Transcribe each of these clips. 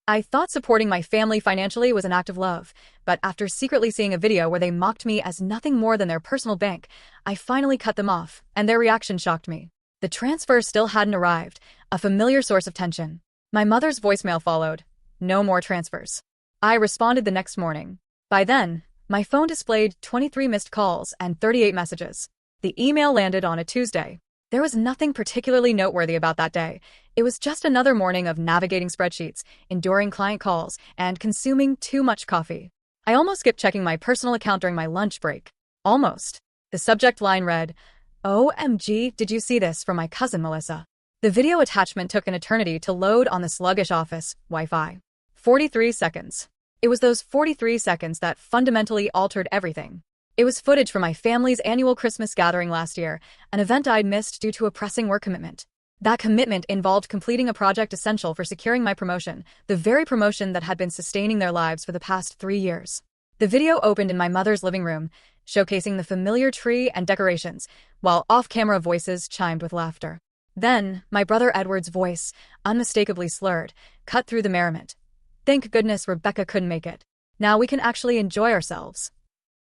I thought supporting my family financially was an act of love, but after secretly seeing a video where they mocked me as nothing more than their personal bank, I finally cut them off, and their reaction shocked me. The transfer still hadn't arrived, a familiar source of tension. My mother's voicemail followed. No more transfers. I responded the next morning. By then, my phone displayed 23 missed calls and 38 messages. The email landed on a Tuesday. There was nothing particularly noteworthy about that day. It was just another morning of navigating spreadsheets, enduring client calls, and consuming too much coffee. I almost skipped checking my personal account during my lunch break. Almost. The subject line read, "OMG, did you see this?" from my cousin Melissa. The video attachment took an eternity to load on the sluggish office Wi-Fi. 43 seconds. It was those 43 seconds that fundamentally altered everything. It was footage from my family's annual Christmas gathering last year, an event I'd missed due to a pressing work commitment. That commitment involved completing a project essential for securing my promotion, the very promotion that had been sustaining their lives for the past 3 years. The video opened in my mother's living room, showcasing the familiar tree and decorations, while off-camera voices chimed with laughter. Then, my brother Edward's voice, unmistakably slurred, cut through the merriment. "Thank goodness Rebecca couldn't make it. Now we can actually enjoy ourselves."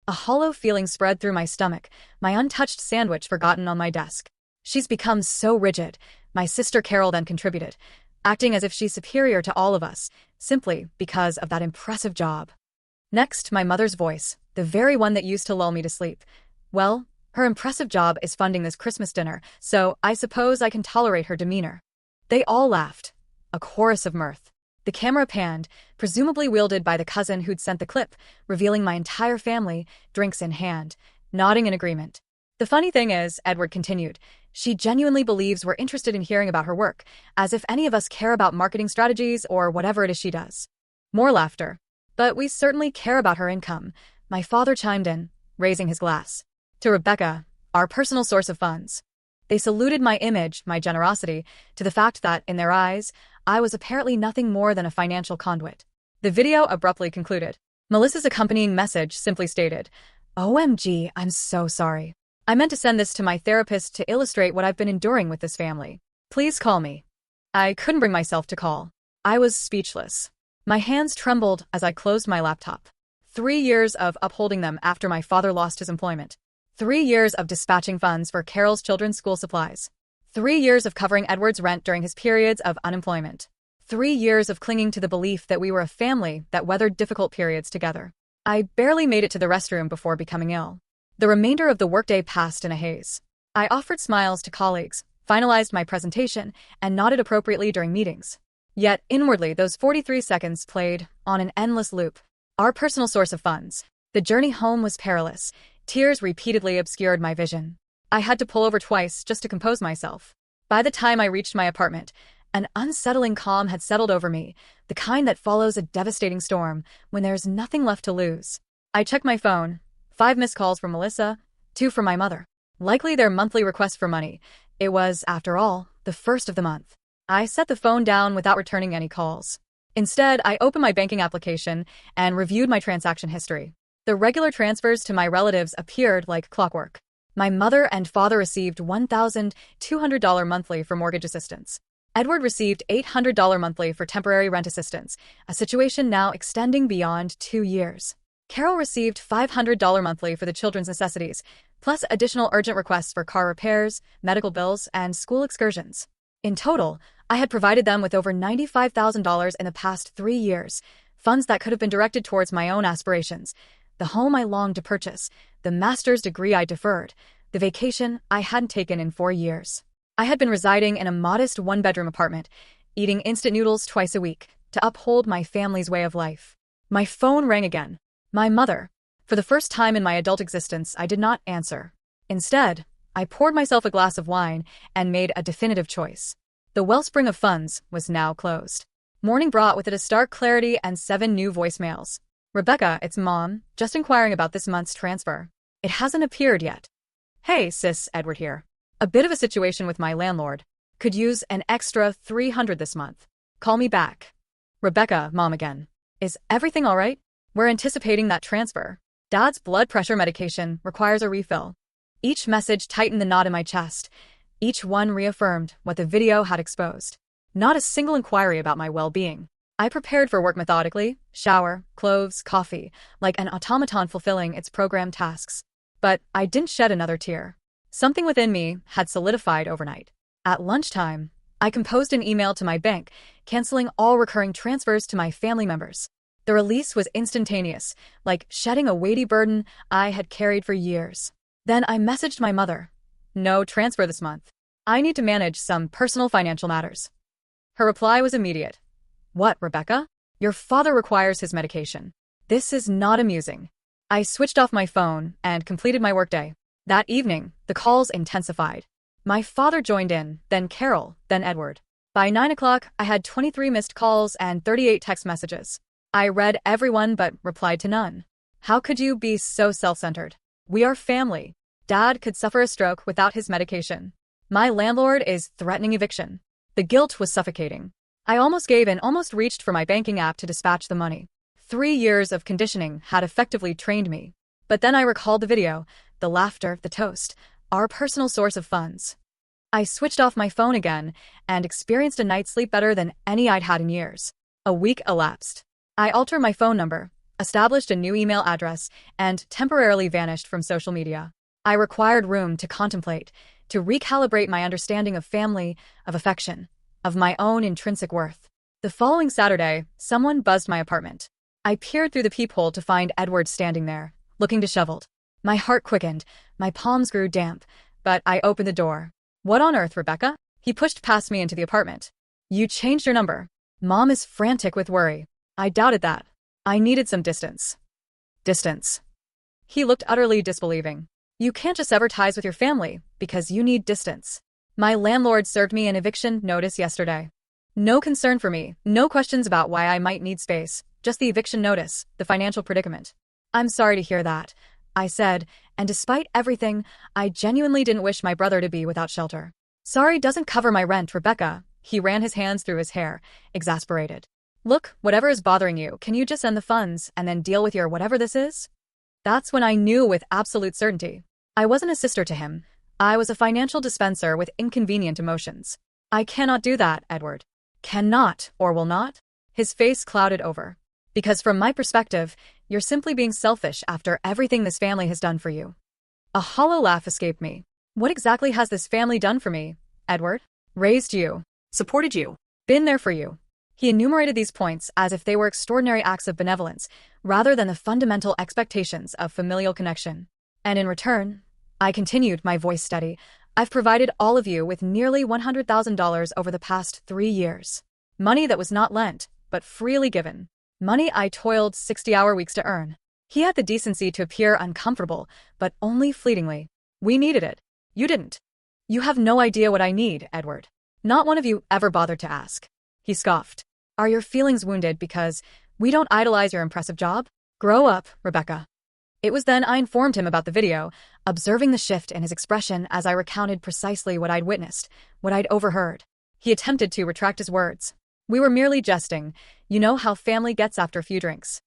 A hollow feeling spread through my stomach, my untouched sandwich forgotten on my desk. "She's become so rigid," my sister Carol then contributed, acting as if she's superior to all of us, simply because of that impressive job. Next, my mother's voice, the very one that used to lull me to sleep. "Well, her impressive job is funding this Christmas dinner, so I suppose I can tolerate her demeanor." They all laughed. A chorus of mirth. The camera panned, presumably wielded by the cousin who'd sent the clip, revealing my entire family, drinks in hand, nodding in agreement. "The funny thing is," Edward continued, "she genuinely believes we're interested in hearing about her work, as if any of us care about marketing strategies or whatever it is she does." More laughter. "But we certainly care about her income," my father chimed in, raising his glass. "To Rebecca, our personal source of funds." They saluted my image, my generosity, to the fact that, in their eyes, I was apparently nothing more than a financial conduit. The video abruptly concluded. Melissa's accompanying message simply stated, "OMG, I'm so sorry. I meant to send this to my therapist to illustrate what I've been enduring with this family. Please call me." I couldn't bring myself to call. I was speechless. My hands trembled as I closed my laptop. 3 years of upholding them after my father lost his employment. 3 years of dispatching funds for Carol's children's school supplies. 3 years of covering Edward's rent during his periods of unemployment. 3 years of clinging to the belief that we were a family that weathered difficult periods together. I barely made it to the restroom before becoming ill. The remainder of the workday passed in a haze. I offered smiles to colleagues, finalized my presentation, and nodded appropriately during meetings. Yet, inwardly, those 43 seconds played on an endless loop. Our personal source of funds. The journey home was perilous. Tears repeatedly obscured my vision. I had to pull over twice just to compose myself. By the time I reached my apartment, an unsettling calm had settled over me, the kind that follows a devastating storm when there's nothing left to lose. I checked my phone. 5 missed calls from Melissa, 2 from my mother. Likely their monthly request for money. It was, after all, the first of the month. I set the phone down without returning any calls. Instead, I opened my banking application and reviewed my transaction history. The regular transfers to my relatives appeared like clockwork. My mother and father received $1,200 monthly for mortgage assistance. Edward received $800 monthly for temporary rent assistance, a situation now extending beyond 2 years. Carol received $500 monthly for the children's necessities, plus additional urgent requests for car repairs, medical bills, and school excursions. In total, I had provided them with over $95,000 in the past 3 years, funds that could have been directed towards my own aspirations, the home I longed to purchase, the master's degree I deferred, the vacation I hadn't taken in 4 years. I had been residing in a modest 1-bedroom apartment, eating instant noodles twice a week, to uphold my family's way of life. My phone rang again. My mother. For the first time in my adult existence, I did not answer. Instead, I poured myself a glass of wine and made a definitive choice. The wellspring of funds was now closed. Morning brought with it a stark clarity and 7 new voicemails. "Rebecca, it's Mom, just inquiring about this month's transfer. It hasn't appeared yet." "Hey, sis, Edward here. A bit of a situation with my landlord. Could use an extra $300 this month. Call me back." "Rebecca, Mom again. Is everything all right? We're anticipating that transfer. Dad's blood pressure medication requires a refill." Each message tightened the knot in my chest. Each one reaffirmed what the video had exposed. Not a single inquiry about my well-being. I prepared for work methodically, shower, clothes, coffee, like an automaton fulfilling its programmed tasks. But I didn't shed another tear. Something within me had solidified overnight. At lunchtime, I composed an email to my bank, canceling all recurring transfers to my family members. The release was instantaneous, like shedding a weighty burden I had carried for years. Then I messaged my mother. No transfer this month. I need to manage some personal financial matters. Her reply was immediate. What, Rebecca? Your father requires his medication. This is not amusing. I switched off my phone and completed my workday. That evening, the calls intensified. My father joined in, then Carol, then Edward. By 9 o'clock, I had 23 missed calls and 38 text messages. I read every one but replied to none. How could you be so self-centered? We are family. Dad could suffer a stroke without his medication. My landlord is threatening eviction. The guilt was suffocating. I almost gave in, almost reached for my banking app to dispatch the money. 3 years of conditioning had effectively trained me. But then I recalled the video, the laughter, the toast, our personal source of funds. I switched off my phone again and experienced a night's sleep better than any I'd had in years. A week elapsed. I altered my phone number, established a new email address, and temporarily vanished from social media. I required room to contemplate, to recalibrate my understanding of family, of affection, of my own intrinsic worth. The following Saturday, someone buzzed my apartment. I peered through the peephole to find Edward standing there, looking disheveled. My heart quickened, my palms grew damp, but I opened the door. What on earth, Rebecca? He pushed past me into the apartment. You changed your number. Mom is frantic with worry. I doubted that. I needed some distance. Distance. He looked utterly disbelieving. You can't just sever ties with your family, because you need distance. My landlord served me an eviction notice yesterday. No concern for me, no questions about why I might need space, just the eviction notice, the financial predicament. I'm sorry to hear that, I said, and despite everything, I genuinely didn't wish my brother to be without shelter. Sorry doesn't cover my rent, Rebecca. He ran his hands through his hair, exasperated. Look, whatever is bothering you, can you just send the funds and then deal with your whatever this is? That's when I knew with absolute certainty. I wasn't a sister to him. I was a financial dispenser with inconvenient emotions. I cannot do that, Edward. Cannot, or will not? His face clouded over. Because from my perspective, you're simply being selfish after everything this family has done for you. A hollow laugh escaped me. What exactly has this family done for me, Edward? Raised you. Supported you. Been there for you. He enumerated these points as if they were extraordinary acts of benevolence, rather than the fundamental expectations of familial connection. And in return, I continued, my voice steady, I've provided all of you with nearly $100,000 over the past 3 years. Money that was not lent, but freely given. Money I toiled 60-hour weeks to earn. He had the decency to appear uncomfortable, but only fleetingly. We needed it. You didn't. You have no idea what I need, Edward. Not one of you ever bothered to ask. He scoffed. Are your feelings wounded because we don't idolize your impressive job? Grow up, Rebecca. It was then I informed him about the video, observing the shift in his expression as I recounted precisely what I'd witnessed, what I'd overheard. He attempted to retract his words. We were merely jesting. You know how family gets after a few drinks.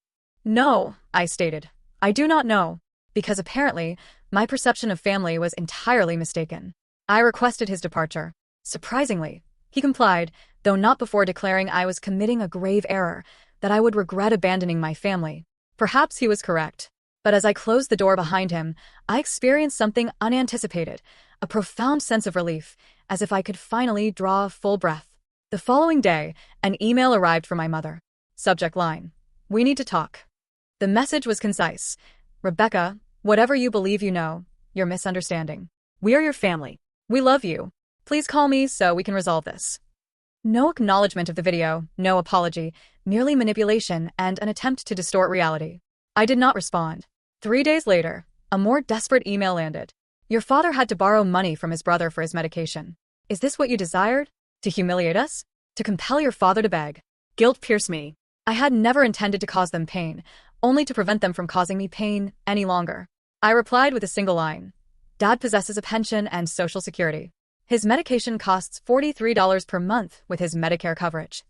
No, I stated. I do not know. Because apparently, my perception of family was entirely mistaken. I requested his departure. Surprisingly, he complied, though not before declaring I was committing a grave error, that I would regret abandoning my family. Perhaps he was correct. But as I closed the door behind him, I experienced something unanticipated, a profound sense of relief, as if I could finally draw a full breath. The following day, an email arrived from my mother. Subject line: We need to talk. The message was concise. Rebecca, whatever you believe you know, you're misunderstanding. We are your family. We love you. Please call me so we can resolve this. No acknowledgement of the video, no apology, merely manipulation and an attempt to distort reality. I did not respond. 3 days later, a more desperate email landed. Your father had to borrow money from his brother for his medication. Is this what you desired? To humiliate us? To compel your father to beg? Guilt pierced me. I had never intended to cause them pain, only to prevent them from causing me pain any longer. I replied with a single line. Dad possesses a pension and Social Security. His medication costs $43 per month with his Medicare coverage.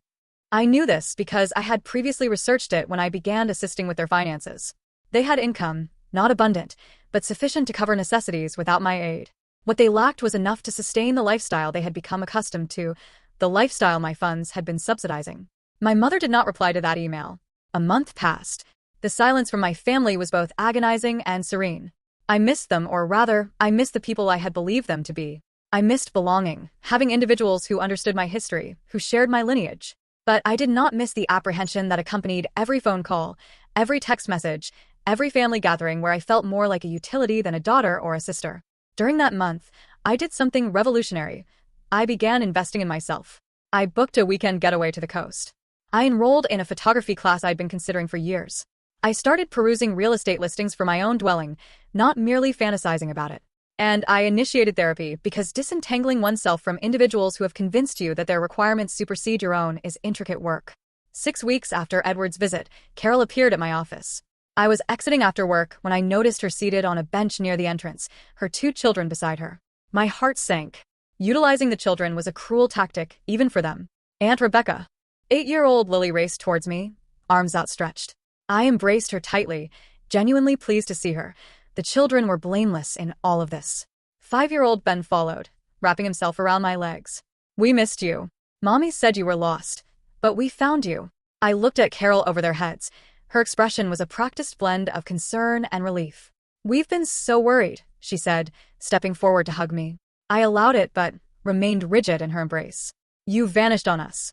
I knew this because I had previously researched it when I began assisting with their finances. They had income, not abundant, but sufficient to cover necessities without my aid. What they lacked was enough to sustain the lifestyle they had become accustomed to, the lifestyle my funds had been subsidizing. My mother did not reply to that email. A month passed. The silence from my family was both agonizing and serene. I missed them, or rather, I missed the people I had believed them to be. I missed belonging, having individuals who understood my history, who shared my lineage. But I did not miss the apprehension that accompanied every phone call, every text message, every family gathering where I felt more like a utility than a daughter or a sister. During that month, I did something revolutionary. I began investing in myself. I booked a weekend getaway to the coast. I enrolled in a photography class I'd been considering for years. I started perusing real estate listings for my own dwelling, not merely fantasizing about it. And I initiated therapy because disentangling oneself from individuals who have convinced you that their requirements supersede your own is intricate work. 6 weeks after Edward's visit, Carol appeared at my office. I was exiting after work when I noticed her seated on a bench near the entrance, her 2 children beside her. My heart sank. Utilizing the children was a cruel tactic, even for them. Aunt Rebecca. 8-year-old Lily raced towards me, arms outstretched. I embraced her tightly, genuinely pleased to see her. The children were blameless in all of this. 5-year-old Ben followed, wrapping himself around my legs. We missed you. Mommy said you were lost, but we found you. I looked at Carol over their heads. Her expression was a practiced blend of concern and relief. We've been so worried, she said, stepping forward to hug me. I allowed it, but remained rigid in her embrace. You vanished on us.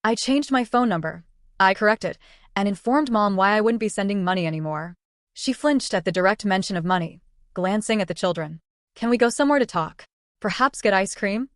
I changed my phone number. I corrected, and informed Mom why I wouldn't be sending money anymore. She flinched at the direct mention of money, glancing at the children. Can we go somewhere to talk? Perhaps get ice cream?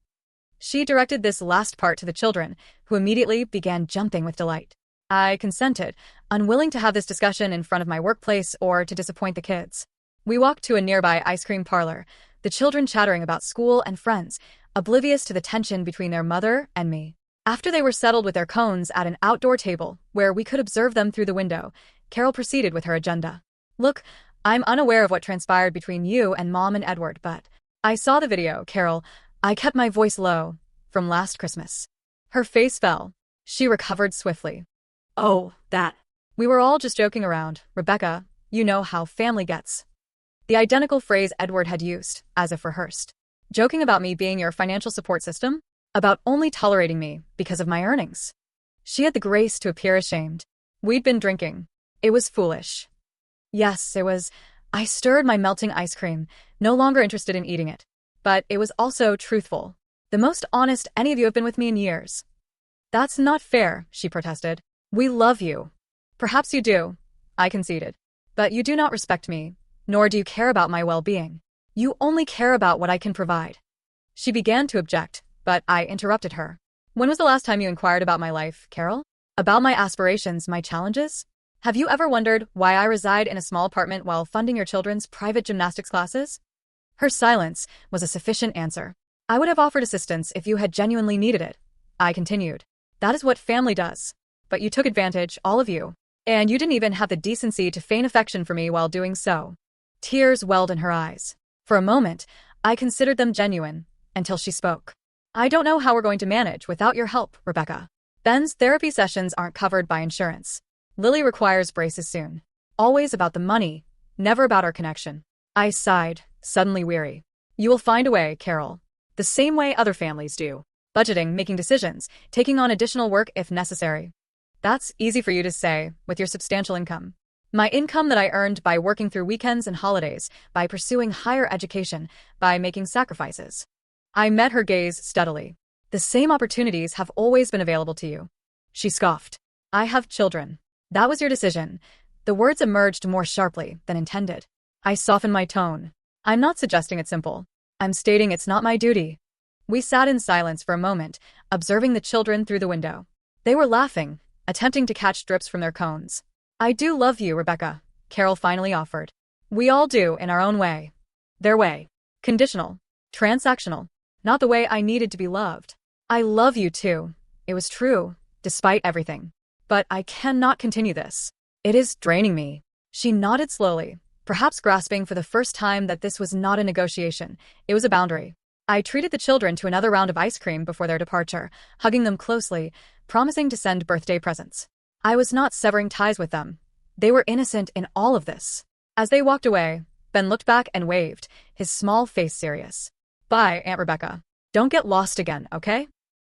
She directed this last part to the children, who immediately began jumping with delight. I consented, unwilling to have this discussion in front of my workplace or to disappoint the kids. We walked to a nearby ice cream parlor, the children chattering about school and friends, oblivious to the tension between their mother and me. After they were settled with their cones at an outdoor table, where we could observe them through the window, Carol proceeded with her agenda. Look, I'm unaware of what transpired between you and Mom and Edward, but I saw the video, Carol. I kept my voice low, from last Christmas. Her face fell. She recovered swiftly. Oh, that. We were all just joking around, Rebecca. You know how family gets. The identical phrase Edward had used, as if rehearsed. Joking about me being your financial support system? About only tolerating me because of my earnings. She had the grace to appear ashamed. We'd been drinking. It was foolish. Yes, it was. I stirred my melting ice cream, no longer interested in eating it. But it was also truthful. The most honest any of you have been with me in years. That's not fair, she protested. We love you. Perhaps you do, I conceded. But you do not respect me, nor do you care about my well-being. You only care about what I can provide. She began to object, but I interrupted her. When was the last time you inquired about my life, Carol? About my aspirations, my challenges? Have you ever wondered why I reside in a small apartment while funding your children's private gymnastics classes? Her silence was a sufficient answer. I would have offered assistance if you had genuinely needed it. I continued. That is what family does. But you took advantage, all of you. And you didn't even have the decency to feign affection for me while doing so. Tears welled in her eyes. For a moment, I considered them genuine, until she spoke. I don't know how we're going to manage without your help, Rebecca. Ben's therapy sessions aren't covered by insurance. Lily requires braces soon. Always about the money, never about our connection. I sighed, suddenly weary. You will find a way, Carol. The same way other families do. Budgeting, making decisions, taking on additional work if necessary. That's easy for you to say, with your substantial income. My income that I earned by working through weekends and holidays, by pursuing higher education, by making sacrifices. I met her gaze steadily. The same opportunities have always been available to you. She scoffed. I have children. That was your decision. The words emerged more sharply than intended. I softened my tone. I'm not suggesting it's simple. I'm stating it's not my duty. We sat in silence for a moment, observing the children through the window. They were laughing, attempting to catch drips from their cones. I do love you, Rebecca, Carol finally offered. We all do in our own way. Their way. Conditional. Transactional. Not the way I needed to be loved. I love you too. It was true, despite everything. But I cannot continue this. It is draining me. She nodded slowly, perhaps grasping for the first time that this was not a negotiation. It was a boundary. I treated the children to another round of ice cream before their departure, hugging them closely, promising to send birthday presents. I was not severing ties with them. They were innocent in all of this. As they walked away, Ben looked back and waved, his small face serious. Bye, Aunt Rebecca. Don't get lost again, okay?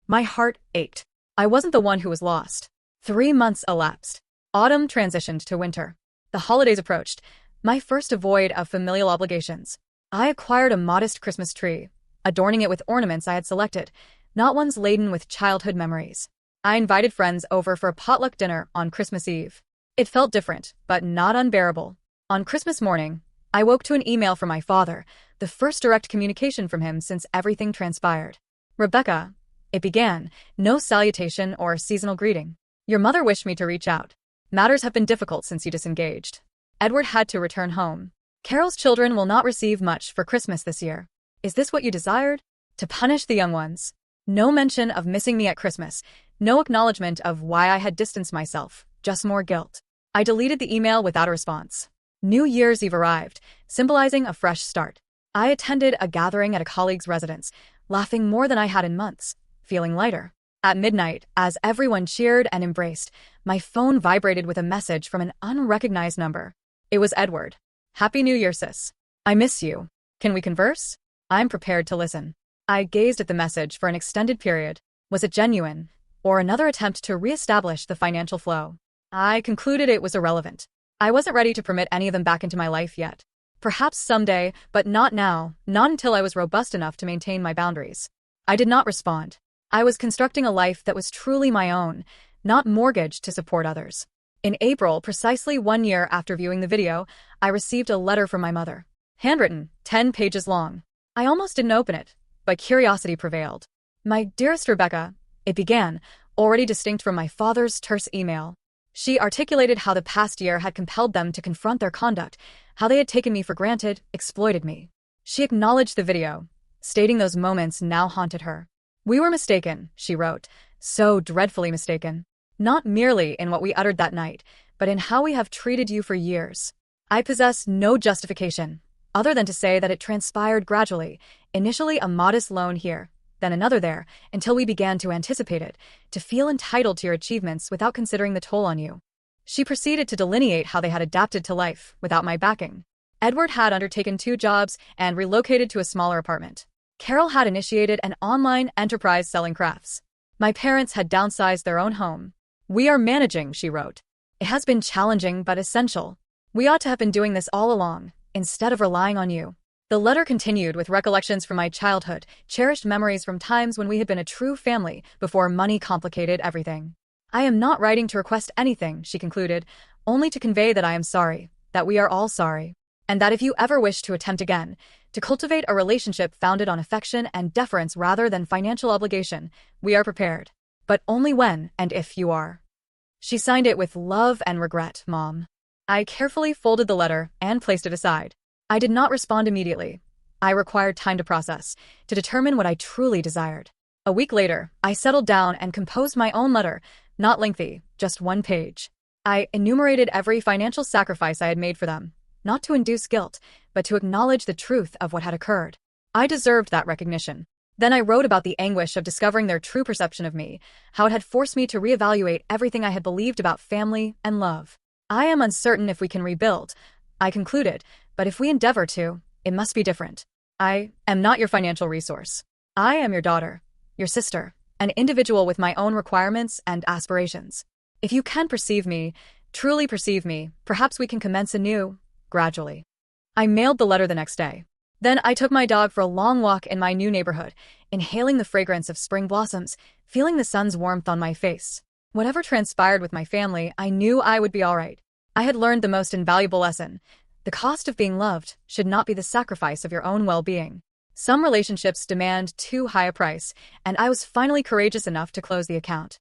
My heart ached. I wasn't the one who was lost. 3 months elapsed. Autumn transitioned to winter. The holidays approached, my first devoid of familial obligations. I acquired a modest Christmas tree, adorning it with ornaments I had selected, not ones laden with childhood memories. I invited friends over for a potluck dinner on Christmas Eve. It felt different, but not unbearable. On Christmas morning, I woke to an email from my father, the first direct communication from him since everything transpired. "Rebecca," it began, no salutation or seasonal greeting. "Your mother wished me to reach out. Matters have been difficult since you disengaged. Edward had to return home. Carol's children will not receive much for Christmas this year. Is this what you desired? To punish the young ones." No mention of missing me at Christmas, no acknowledgement of why I had distanced myself, just more guilt. I deleted the email without a response. New Year's Eve arrived, symbolizing a fresh start. I attended a gathering at a colleague's residence, laughing more than I had in months, feeling lighter. At midnight, as everyone cheered and embraced, my phone vibrated with a message from an unrecognized number. It was Edward. "Happy New Year, sis. I miss you. Can we converse?" I'm prepared to listen. I gazed at the message for an extended period. Was it genuine, or another attempt to re-establish the financial flow? I concluded it was irrelevant. I wasn't ready to permit any of them back into my life yet. Perhaps someday, but not now, not until I was robust enough to maintain my boundaries. I did not respond. I was constructing a life that was truly my own, not mortgaged to support others. In April, precisely 1 year after viewing the video, I received a letter from my mother. Handwritten, 10 pages long. I almost didn't open it, but curiosity prevailed. "My dearest Rebecca," it began, already distinct from my father's terse email. She articulated how the past year had compelled them to confront their conduct, how they had taken me for granted, exploited me. She acknowledged the video, stating those moments now haunted her. "We were mistaken," she wrote, "so dreadfully mistaken. Not merely in what we uttered that night, but in how we have treated you for years. I possess no justification, other than to say that it transpired gradually, initially a modest loan here, then another there, until we began to anticipate it, to feel entitled to your achievements without considering the toll on you." She proceeded to delineate how they had adapted to life without my backing. Edward had undertaken 2 jobs and relocated to a smaller apartment. Carol had initiated an online enterprise selling crafts. My parents had downsized their own home. "We are managing," she wrote. "It has been challenging but essential. We ought to have been doing this all along, instead of relying on you." The letter continued with recollections from my childhood, cherished memories from times when we had been a true family before money complicated everything. "I am not writing to request anything," she concluded, "only to convey that I am sorry, that we are all sorry, and that if you ever wish to attempt again, to cultivate a relationship founded on affection and deference rather than financial obligation, we are prepared. But only when and if you are." She signed it with "Love and regret, Mom." I carefully folded the letter and placed it aside. I did not respond immediately. I required time to process, to determine what I truly desired. A week later, I settled down and composed my own letter, not lengthy, just 1 page. I enumerated every financial sacrifice I had made for them, not to induce guilt, but to acknowledge the truth of what had occurred. I deserved that recognition. Then I wrote about the anguish of discovering their true perception of me, how it had forced me to reevaluate everything I had believed about family and love. "I am uncertain if we can rebuild," I concluded, "but if we endeavor to, it must be different. I am not your financial resource. I am your daughter, your sister, an individual with my own requirements and aspirations. If you can perceive me, truly perceive me, perhaps we can commence anew, gradually." I mailed the letter the next day. Then I took my dog for a long walk in my new neighborhood, inhaling the fragrance of spring blossoms, feeling the sun's warmth on my face. Whatever transpired with my family, I knew I would be all right. I had learned the most invaluable lesson. The cost of being loved should not be the sacrifice of your own well-being. Some relationships demand too high a price, and I was finally courageous enough to close the account.